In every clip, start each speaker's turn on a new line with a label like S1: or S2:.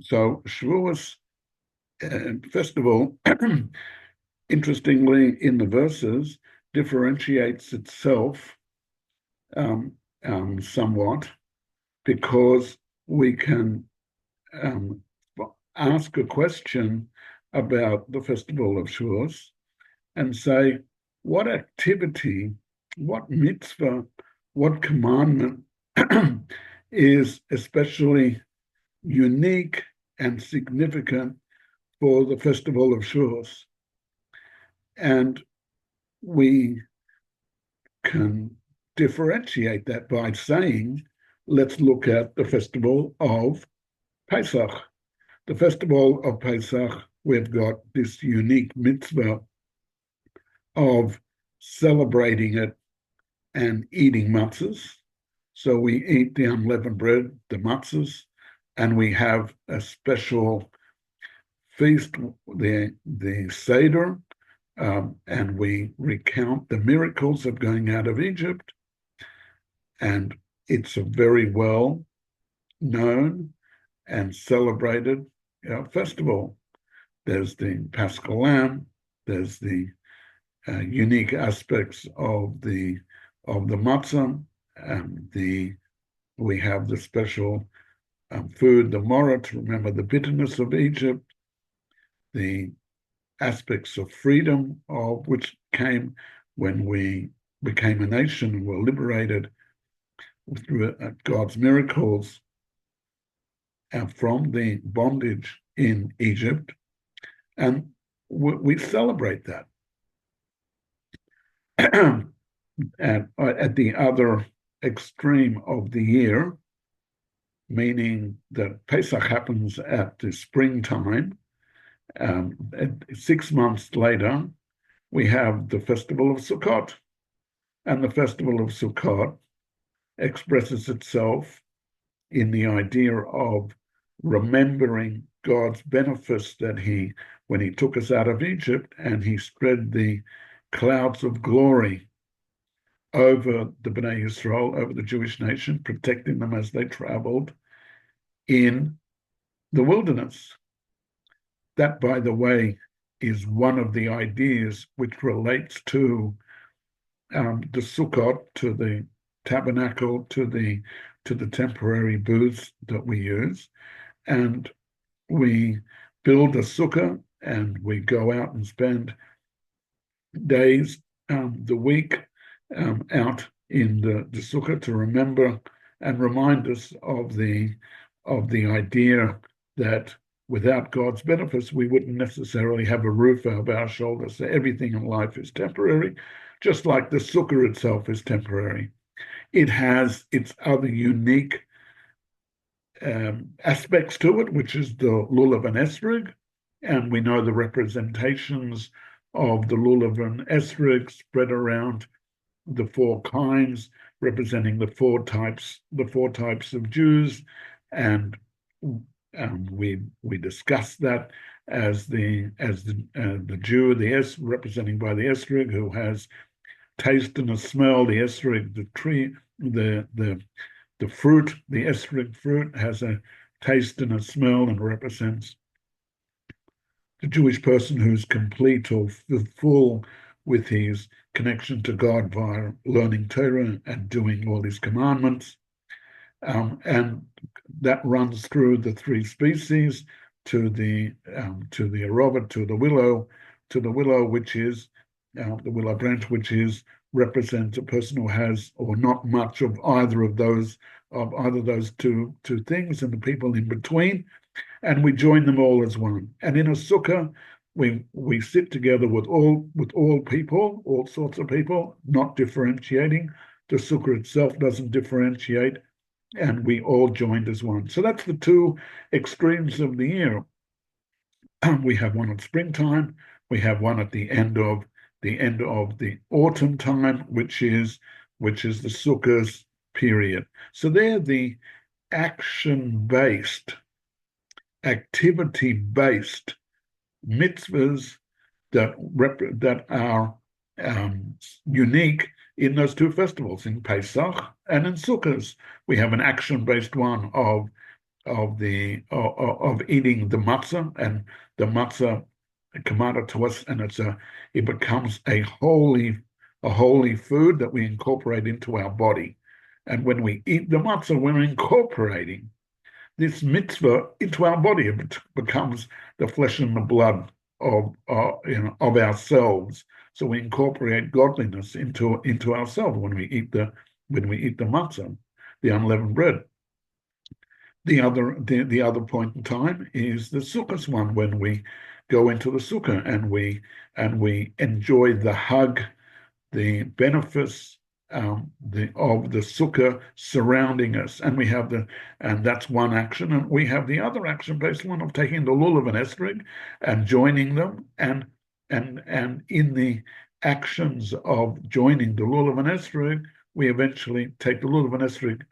S1: So Shavuos, first of all, interestingly, in the verses, differentiates itself um, somewhat because we can um, ask a question about the festival of Shavuos and say, what activity, what mitzvah, what commandment is especially unique and significant for the festival of Shavuos? And we can differentiate that by saying, let's look at the festival of Pesach. The festival of Pesach, we've got this unique mitzvah of celebrating it and eating matzahs. So we eat the unleavened bread, the matzahs, and we have a special feast, the Seder, and we recount the miracles of going out of Egypt. And it's a very well known and celebrated festival. There's the Paschal Lamb. There's the unique aspects of the matzah. We have the special food, the morah, to remember the bitterness of Egypt. The aspects of freedom of which came when we became a nation and were liberated through God's miracles from the bondage in Egypt, and we celebrate that. And at the other extreme of the year, meaning that Pesach happens at the springtime, 6 months later, we have the festival of Sukkot. And the festival of Sukkot expresses itself in the idea of remembering God's benefits that when he took us out of Egypt and he spread the clouds of glory over the Bnei Yisrael, over the Jewish nation, protecting them as they traveled in the wilderness. That, by the way, is one of the ideas which relates to the Sukkot, to the tabernacle, to the temporary booths that we use. And we build a sukkah and we go out and spend days, the week, out in the sukkah to remember and remind us of the idea that without God's benefits, we wouldn't necessarily have a roof over our shoulders. So everything in life is temporary, just like the sukkah itself is temporary. It has its other unique aspects to it, which is the lulav and esrog, and we know the representations of the lulav and esrog spread around the four kinds, representing the four types of Jews, and we discussed that as the Jew, the es representing by the esrog, who has taste and a smell. The esrog, the tree, the fruit, the esrog fruit, has a taste and a smell and represents the Jewish person who's complete or full with his connection to God via learning Torah and doing all his commandments. And that runs through the three species to the arava, to the willow, which is the willow branch, which represents a person who has or not much of either those two things, and the people in between, and we join them all as one. And in a sukkah, we sit together with all people, all sorts of people, not differentiating. The sukkah itself doesn't differentiate, and we all joined as one. So that's the two extremes of the year. We have one at springtime. We have one at the end of the autumn time, which is the Sukkot period. So they're the action-based, activity-based mitzvahs that are unique in those two festivals, in Pesach and in Sukkot. We have an action-based one of of eating the matzah, and the matzah commanded to us, and it becomes a holy food that we incorporate into our body. And when we eat the matzah, we're incorporating this mitzvah into our body. It becomes the flesh and the blood of of ourselves. So we incorporate godliness into ourselves when we eat the matzah, the unleavened bread. The other point in time is the Sukkot one, when we go into the Sukkah and we enjoy the hug, the benefits of the Sukkah surrounding us, and that's one action, and we have the other action-based one of taking the lulav and esrog and joining them, and in the actions of joining the lulav and esrog, we eventually take the lulav and esrog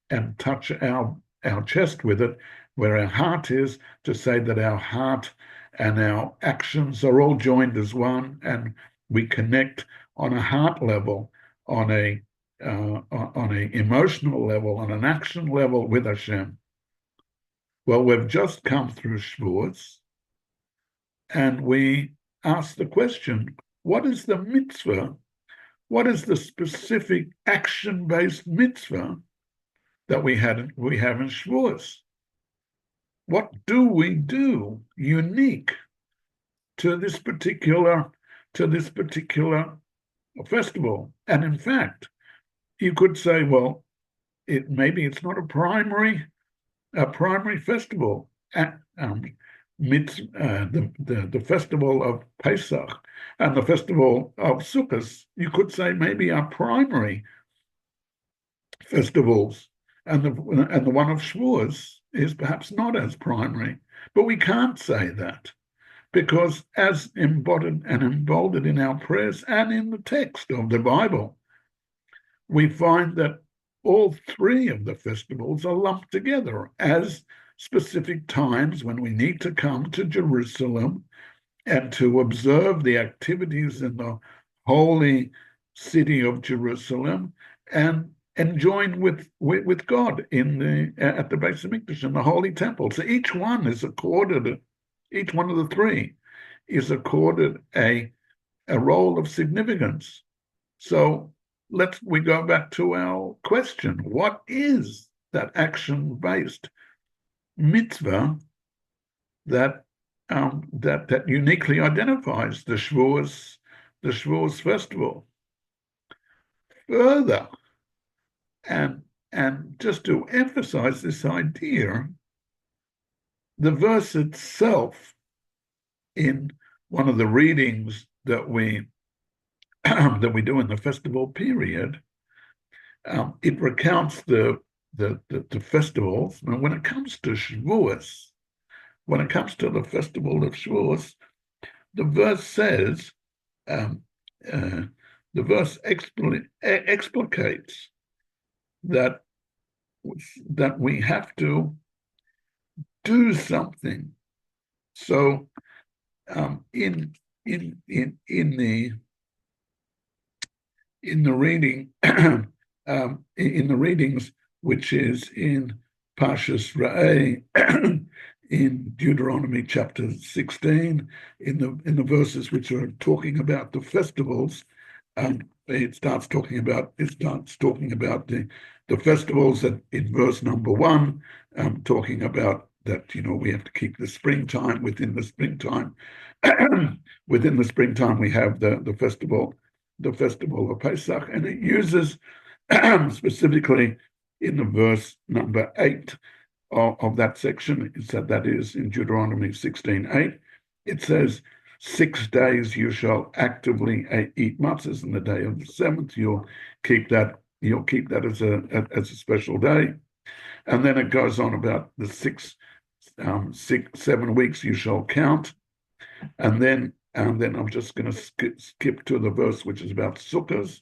S1: and touch our chest with it, where our heart is, to say that our heart and our actions are all joined as one, and we connect on a heart level, on a emotional level, on an action level with Hashem. Well, we've just come through Shavous, and we ask the question: what is the mitzvah? What is the specific action-based mitzvah that we have in Shavous? What do we do unique to this particular festival? And in fact, you could say, well, maybe it's not a primary festival. The festival of Pesach and the festival of Sukkot, you could say maybe are primary festivals, and the one of Shavuos is perhaps not as primary. But we can't say that, because as embodied and emboldened in our prayers and in the text of the Bible, we find that all three of the festivals are lumped together as specific times when we need to come to Jerusalem and to observe the activities in the holy city of Jerusalem and join with God at the Beis Hamikdash, in the holy temple. So each one of the three is accorded a role of significance. So we go back to our question: what is that action-based mitzvah that uniquely identifies the Shavous festival? Further, and just to emphasize this idea, the verse itself, in one of the readings that we do in the festival period, it recounts the festivals. And when it comes to Shavuos, when it comes to the festival of Shavuos, the verse says, the verse explicates that we have to do something. So in the reading, in the readings, which is in Parshas Re'eh, in Deuteronomy chapter 16, in the verses which are talking about the festivals, it starts talking about the festivals, that in verse number 1, talking about that, we have to keep the springtime. Within the springtime, we have the festival of Pesach, and it uses specifically in the verse number 8 of that section. It said, that is in Deuteronomy 16:8. It says, 6 days you shall actively eat matzahs, and the day of the 7th you'll keep that as a special day. And then it goes on about the 7 weeks you shall count. And then I'm just going to skip to the verse which is about Sukkot,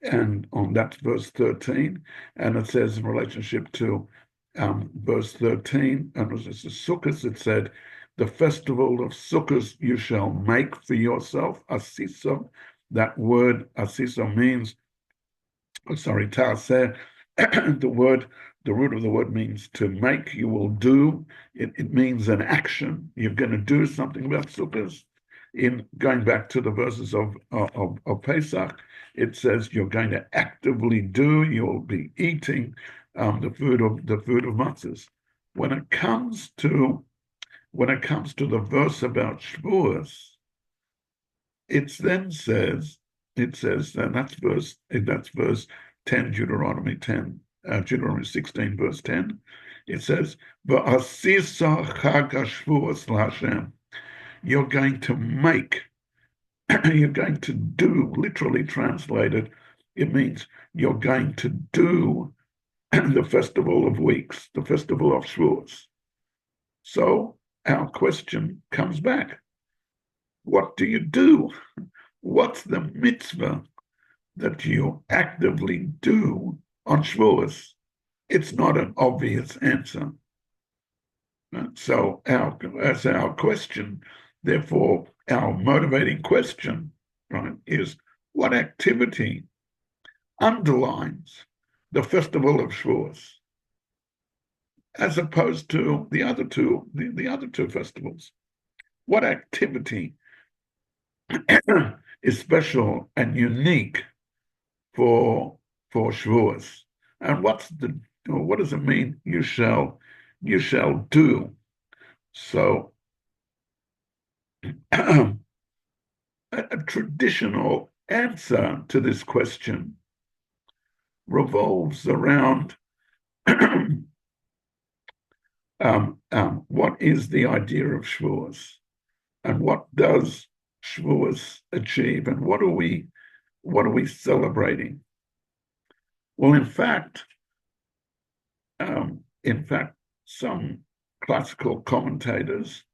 S1: and on that verse 13, and it says in relationship to verse 13, and it was the Sukkot, it said, the festival of Sukkot you shall make for yourself, asisa. That word asisa means, ta'aseh, the word The root of the word means to make, you will do. It means an action. You're going to do something about Sukkot. In going back to the verses of Pesach, it says you're going to actively do, you'll be eating the food of matzahs. When it comes to the verse about Shavuos, it says, and that's verse 10, Deuteronomy 10, Deuteronomy 16, verse 10. It says, "V'asisa chag haShavuos laHashem." You're going to make, you're going to do, literally translated, it means you're going to do the festival of weeks, the festival of Shavuos. So our question comes back. What do you do? What's the mitzvah that you actively do on Shavuos? It's not an obvious answer. So as our question, therefore, our motivating question, right, is what activity underlines the festival of Shavuos, as opposed to the other two festivals? What activity is special and unique for Shavuos? And what does it mean? You shall do. So a traditional answer to this question revolves around what is the idea of Shavuos, and what does Shavuos achieve, and what are we celebrating? Well, in fact, some classical commentators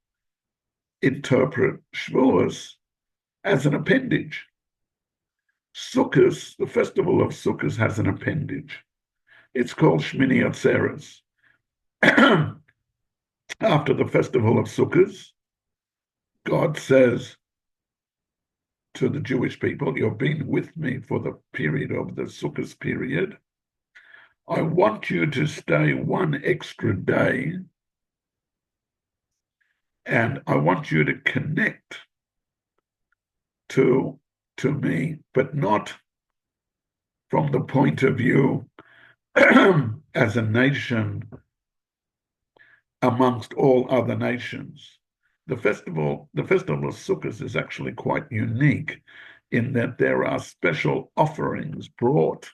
S1: interpret Shavuos as an appendage. Sukkot, the festival of Sukkot, has an appendage. It's called Shmini Atzeres. After the festival of Sukkot, God says to the Jewish people, "You've been with me for the period of the Sukkot period. I want you to stay one extra day, and I want you to connect to me, but not from the point of view as a nation amongst all other nations." The festival of Sukkot is actually quite unique in that there are special offerings brought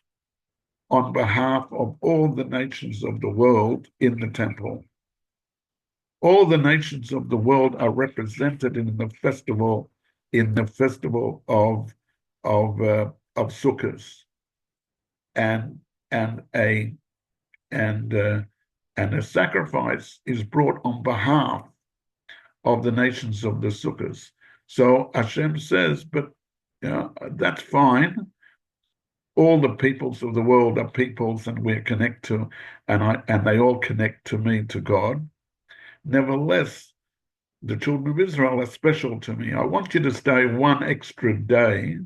S1: on behalf of all the nations of the world in the temple. All the nations of the world are represented in the festival of Sukkot, and a sacrifice is brought on behalf of the nations of the Sukkot. So Hashem says, but that's fine. All the peoples of the world are peoples, and we connect to, and they all connect to me, to God. Nevertheless, the children of Israel are special to me. I want you to stay one extra day.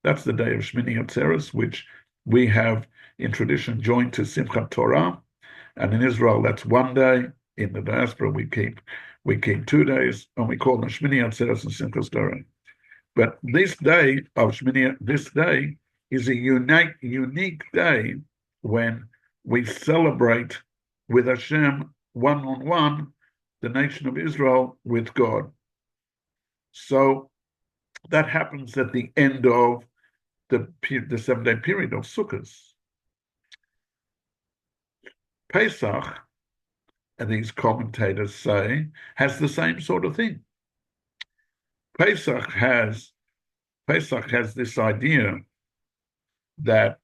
S1: That's the day of Shmini Atzeres, which we have in tradition joined to Simchat Torah. And in Israel, that's one day. In the diaspora, we keep 2 days, and we call them Shmini Atzeres and Simchat Torah. But this day is a unique day when we celebrate with Hashem one-on-one, the nation of Israel with God. So that happens at the end of the 7-day period of Sukkot. Pesach, and these commentators say, has the same sort of thing. Pesach has this idea that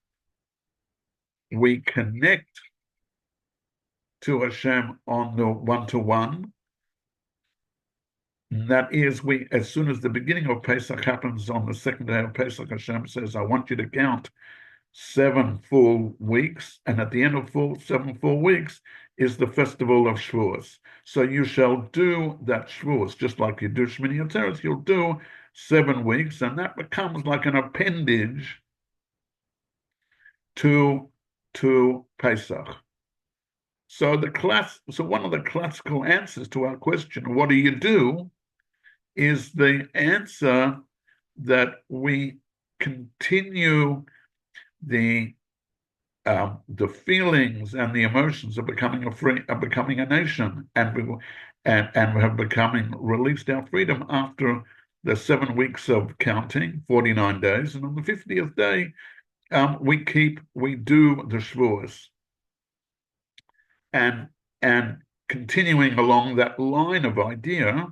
S1: we connect to Hashem on the one-to-one. That is, as soon as the beginning of Pesach happens on the second day of Pesach, Hashem says, I want you to count 7 full weeks, and at the end of 7 full weeks is the festival of Shavuos. So you shall do that Shavuos, just like you do Shmini Atzeres, you'll do 7 weeks, and that becomes like an appendage to Pesach. So one of the classical answers to our question, what do you do, is the answer that we continue the feelings and the emotions of becoming a nation, and have becoming released our freedom after the 7 weeks of counting, 49 days, and on the 50th day, we do the Shavous, and continuing along that line of idea,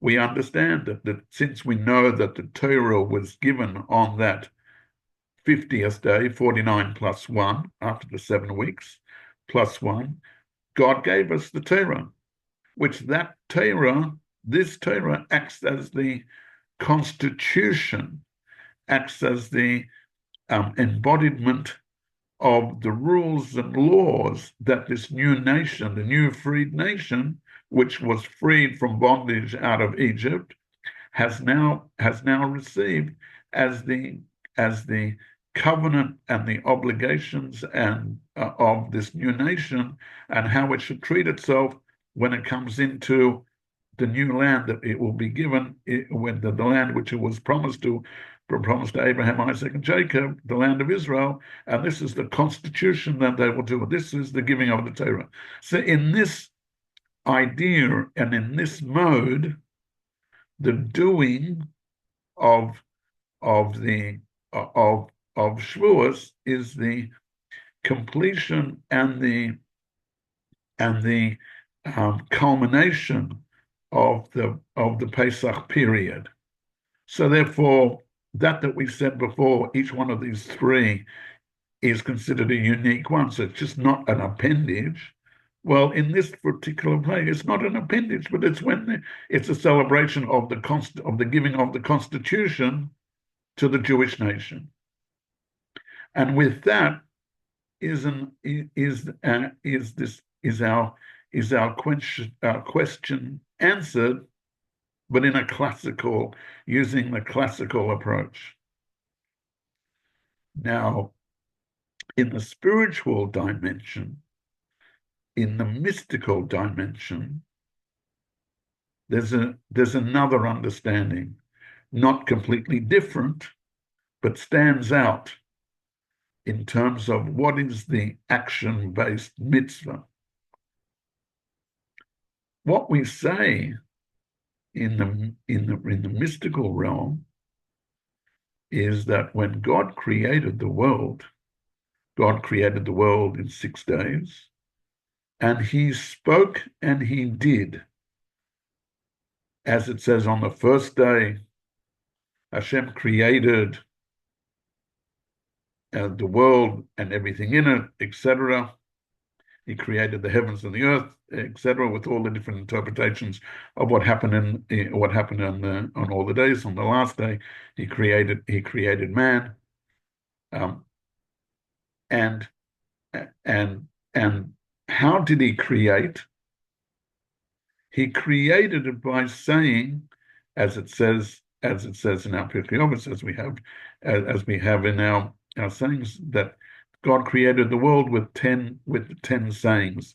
S1: we understand that since we know that the Torah was given on that 50th day, 49 plus 1, after the 7 weeks, plus 1, God gave us the Torah, this Torah acts as the constitution, acts as the embodiment of the rules and laws that this new nation, the new freed nation, which was freed from bondage out of Egypt, has now received as the covenant and the obligations and of this new nation, and how it should treat itself when it comes into the new land that it will be given, when the land which it was promised to Abraham, Isaac, and Jacob, the land of Israel, and this is the constitution that they will do. This is the giving of the Torah. So in this idea and in this mode, the doing of Shavuos is the completion and the culmination of the Pesach period. So therefore, that we said before, each one of these three is considered a unique one. So it's just not an appendage. Well, in this particular play, it's not an appendage, but it's a celebration of the giving of the Constitution to the Jewish nation. And with that is our question answered, but using the classical approach. Now, in the spiritual dimension, in the mystical dimension, there's another understanding, not completely different, but stands out in terms of what is the action-based mitzvah. What we say in the mystical realm is that when God created the world in 6 days, and he spoke and he did. As it says, on the first day, Hashem created the world and everything in it, etc. He created the heavens and the earth, etc., with all the different interpretations of what happened on all the days. On the last day, he created man, and how did he create? He created it by saying, as it says in our Pirkei Avos, as we have in our sayings, that God created the world with 10 sayings.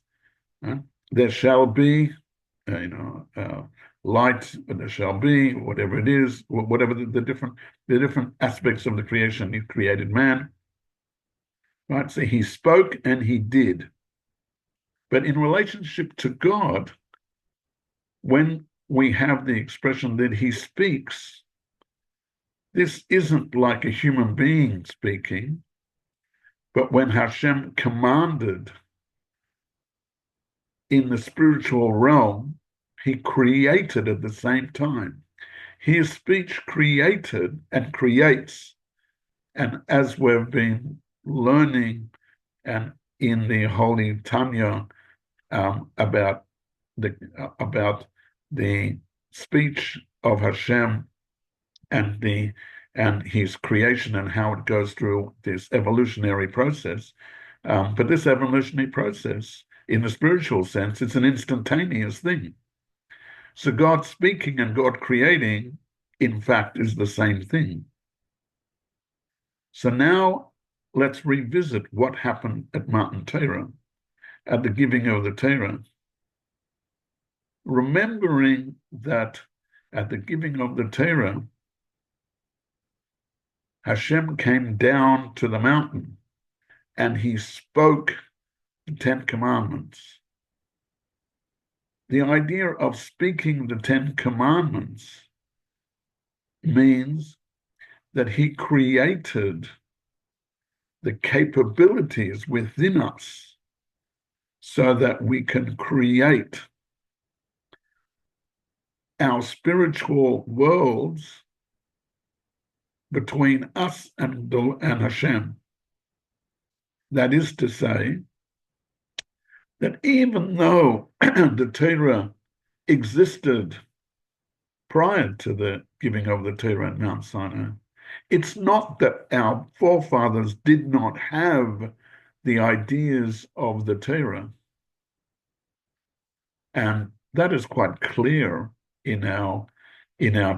S1: There shall be, light. There shall be whatever it is, whatever the different aspects of the creation. He created man. Right. So he spoke and he did. But in relationship to God, when we have the expression that he speaks, this isn't like a human being speaking, but when Hashem commanded in the spiritual realm, he created at the same time. His speech created and creates. And as we've been learning and in the Holy Tanya about the speech of Hashem and his creation and how it goes through this evolutionary process. But this evolutionary process, in the spiritual sense, it's an instantaneous thing. So God speaking and God creating, in fact, is the same thing. So now let's revisit what happened at Matan Torah. at the giving of the Torah, remembering that at the giving of the Torah, Hashem came down to the mountain and he spoke the 10 Commandments. The idea of speaking the 10 Commandments means that he created the capabilities within us so that we can create our spiritual worlds between us and Hashem. That is to say, that even though the Torah existed prior to the giving of the Torah at Mount Sinai, it's not that our forefathers did not have the ideas of the Torah. And that is quite clear in our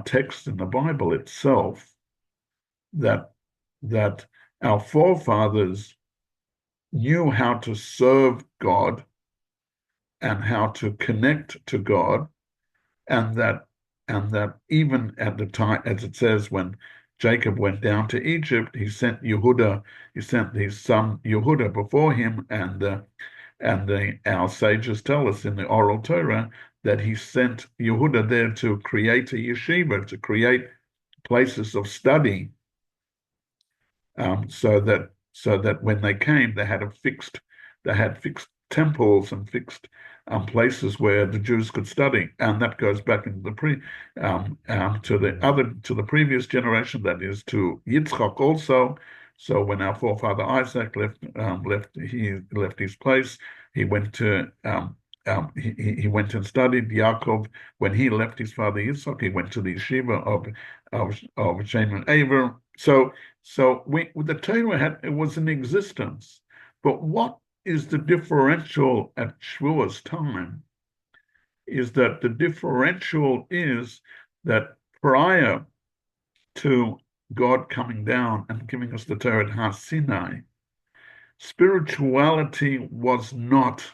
S1: text in the Bible itself, that our forefathers knew how to serve God and how to connect to God, and that even at the time, as it says, when Jacob went down to Egypt, he sent his son Yehuda before him, and our sages tell us in the oral Torah that he sent Yehuda there to create a yeshiva, to create places of study, so that when they came, they had fixed temples and fixed places where the Jews could study, and that goes back into to the previous generation, that is to Yitzchak also. So when our forefather Isaac left his place, he went to he went and studied. Yaakov, when he left his father Yitzchak, he went to the yeshiva of Shem and Aver. So the Torah was in existence, but what is the differential at Shavuos time is that the differential is that prior to God coming down and giving us the Torah at Har Sinai, spirituality was not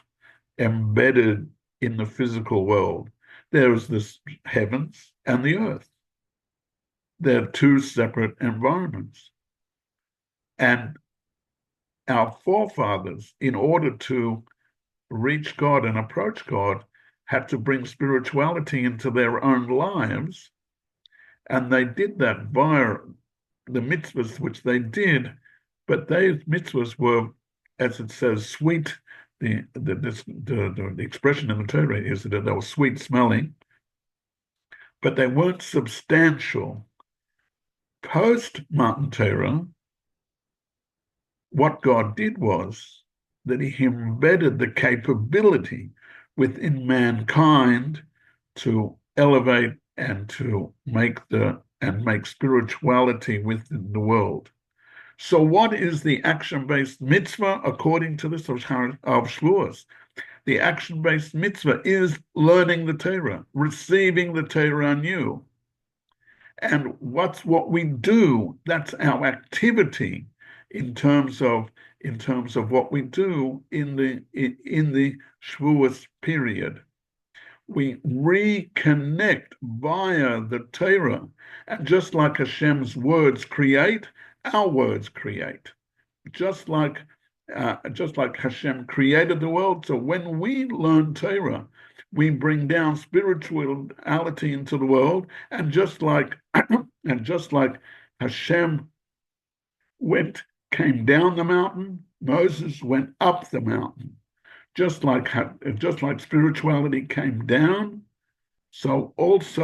S1: embedded in the physical world. There was this heavens and the earth. They're two separate environments. And our forefathers, in order to reach God and approach God, had to bring spirituality into their own lives. And they did that via the mitzvahs which they did, but those mitzvahs were, as it says, sweet. The expression in the Torah is that they were sweet smelling, but they weren't substantial. Post Matan Torah, what God did was that he embedded the capability within mankind to elevate and to make spirituality within the world. So what is the action-based mitzvah according to this of Shavuos? The action-based mitzvah is learning the Torah, receiving the Torah anew. And what we do, that's our activity in terms of what we do in the Shavuos period. We reconnect via the Torah, and just like Hashem's words create, our words create. Just like Hashem created the world, so when we learn Torah, we bring down spirituality into the world, and just like Hashem came down the mountain, Moses went up the mountain. Just like spirituality came down, so also